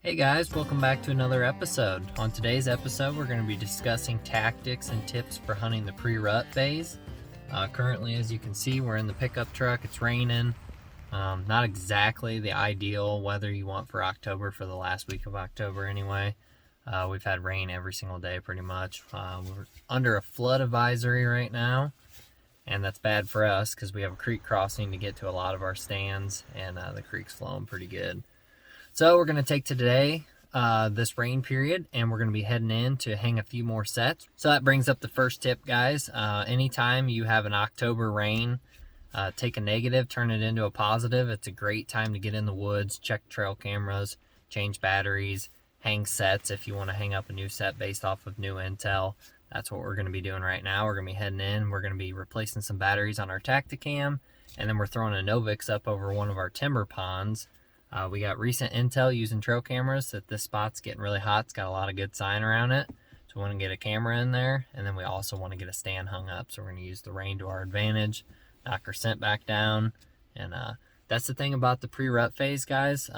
Hey guys, welcome back to another episode. On today's episode, we're going to be discussing tactics and tips for hunting the pre-rut phase. Currently, as you can see, we're in the pickup truck. It's raining. Not exactly the ideal weather you want for October, for the last week of October anyway. We've had rain every single day pretty much. We're under a flood advisory right now, and that's bad for us because we have a creek crossing to get to a lot of our stands, and the creek's flowing pretty good. So we're going to take today this rain period, and we're going to be heading in to hang a few more sets. So that brings up the first tip, guys. Anytime you have an October rain, take a negative, turn it into a positive. It's a great time to get in the woods, check trail cameras, change batteries, hang sets if you want to hang up a new set based off of new intel. That's what we're going to be doing right now. We're going to be heading in. We're going to be replacing some batteries on our Tacticam, and then we're throwing a Novix up over one of our timber ponds. We got recent intel using trail cameras that this spot's getting really hot. It's got a lot of good sign around it. So we want to get a camera in there, and then we also want to get a stand hung up. So we're going to use the rain to our advantage, knock our scent back down. And that's the thing about the pre-rut phase, guys.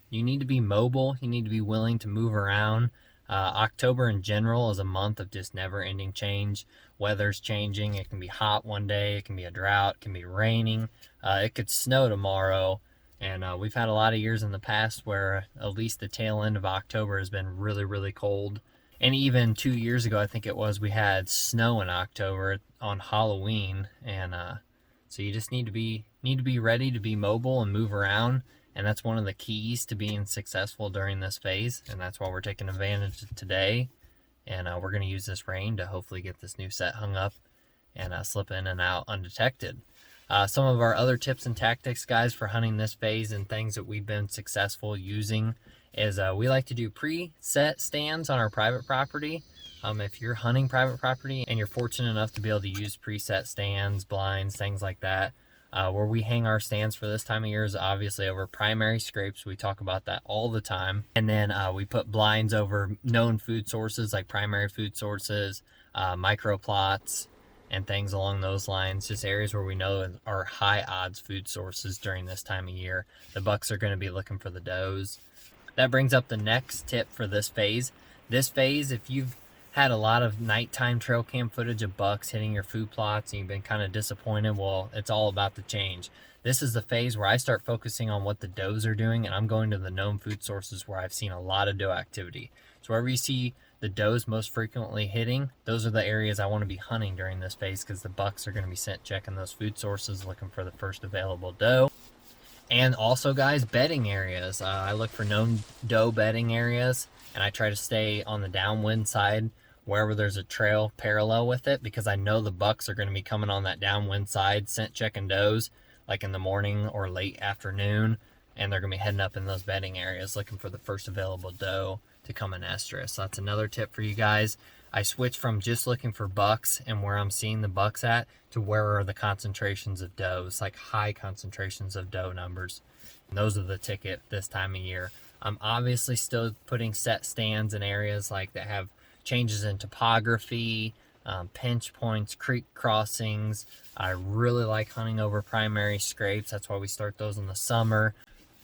You need to be mobile. You need to be willing to move around. October in general is a month of just never-ending change. Weather's changing. It can be hot one day. It can be a drought. It can be raining. It could snow tomorrow. And we've had a lot of years in the past where at least the tail end of October has been really, really cold. And even 2 years ago, I think it was, we had snow in October on Halloween. And so you just need to be ready to be mobile and move around. And that's one of the keys to being successful during this phase. And that's why we're taking advantage of today. And we're going to use this rain to hopefully get this new set hung up and slip in and out undetected. Some of our other tips and tactics, guys, for hunting this phase and things that we've been successful using is we like to do preset stands on our private property. If you're hunting private property and you're fortunate enough to be able to use preset stands, blinds, things like that, where we hang our stands for this time of year is obviously over primary scrapes. We talk about that all the time. And then we put blinds over known food sources like primary food sources, micro plots, and things along those lines, just areas where we know are high odds food sources during this time of year. The bucks are going to be looking for the does. That brings up the next tip for this phase. This phase, if you've had a lot of nighttime trail cam footage of bucks hitting your food plots and you've been kind of disappointed, well, it's all about the change. This is the phase where I start focusing on what the does are doing, and I'm going to the known food sources where I've seen a lot of doe activity. So wherever you see the does most frequently hitting, those are the areas I want to be hunting during this phase, because the bucks are going to be scent checking those food sources, looking for the first available doe. And also, guys, bedding areas. I look for known doe bedding areas, and I try to stay on the downwind side wherever there's a trail parallel with it, because I know the bucks are going to be coming on that downwind side, scent checking does, like in the morning or late afternoon, and they're going to be heading up in those bedding areas looking for the first available doe to come in estrus. So that's another tip for you guys. I switched from just looking for bucks and where I'm seeing the bucks at to where are the concentrations of does, like high concentrations of doe numbers. And those are the ticket this time of year. I'm obviously still putting set stands in areas like that have changes in topography, pinch points, creek crossings. I really like hunting over primary scrapes. That's why we start those in the summer.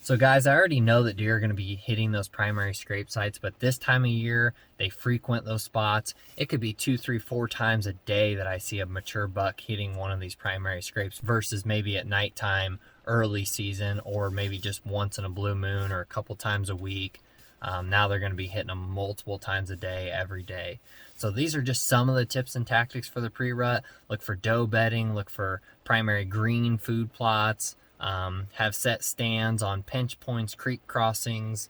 So guys, I already know that deer are going to be hitting those primary scrape sites, but this time of year, they frequent those spots. It could be 2, 3, 4 times a day that I see a mature buck hitting one of these primary scrapes versus maybe at nighttime, early season, or maybe just once in a blue moon or a couple times a week. Now they're going to be hitting them multiple times a day, every day. So these are just some of the tips and tactics for the pre-rut. Look for doe bedding, look for primary green food plots, have set stands on pinch points, creek crossings,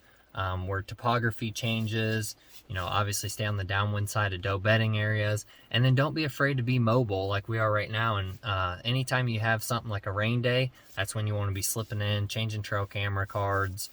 where topography changes. Obviously stay on the downwind side of doe bedding areas, and then don't be afraid to be mobile like we are right now. And anytime you have something like a rain day, that's when you want to be slipping in, changing trail camera cards.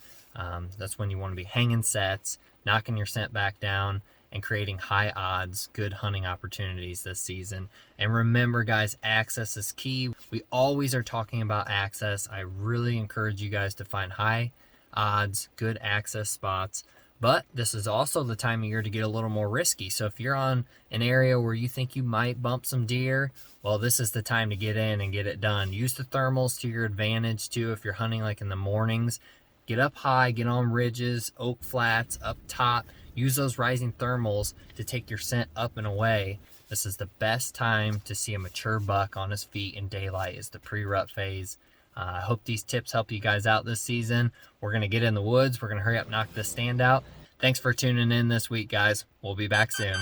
That's when you want to be hanging sets, knocking your scent back down, and creating high odds, good hunting opportunities this season. And remember, guys, access is key. We always are talking about access. I really encourage you guys to find high odds, good access spots. But this is also the time of year to get a little more risky. So if you're on an area where you think you might bump some deer, well, this is the time to get in and get it done. Use the thermals to your advantage too if you're hunting like in the mornings. Get up high, get on ridges, oak flats, up top. Use those rising thermals to take your scent up and away. This is the best time to see a mature buck on his feet in daylight, is the pre-rut phase. I hope these tips help you guys out this season. We're going to get in the woods. We're going to hurry up and knock this stand out. Thanks for tuning in this week, guys. We'll be back soon.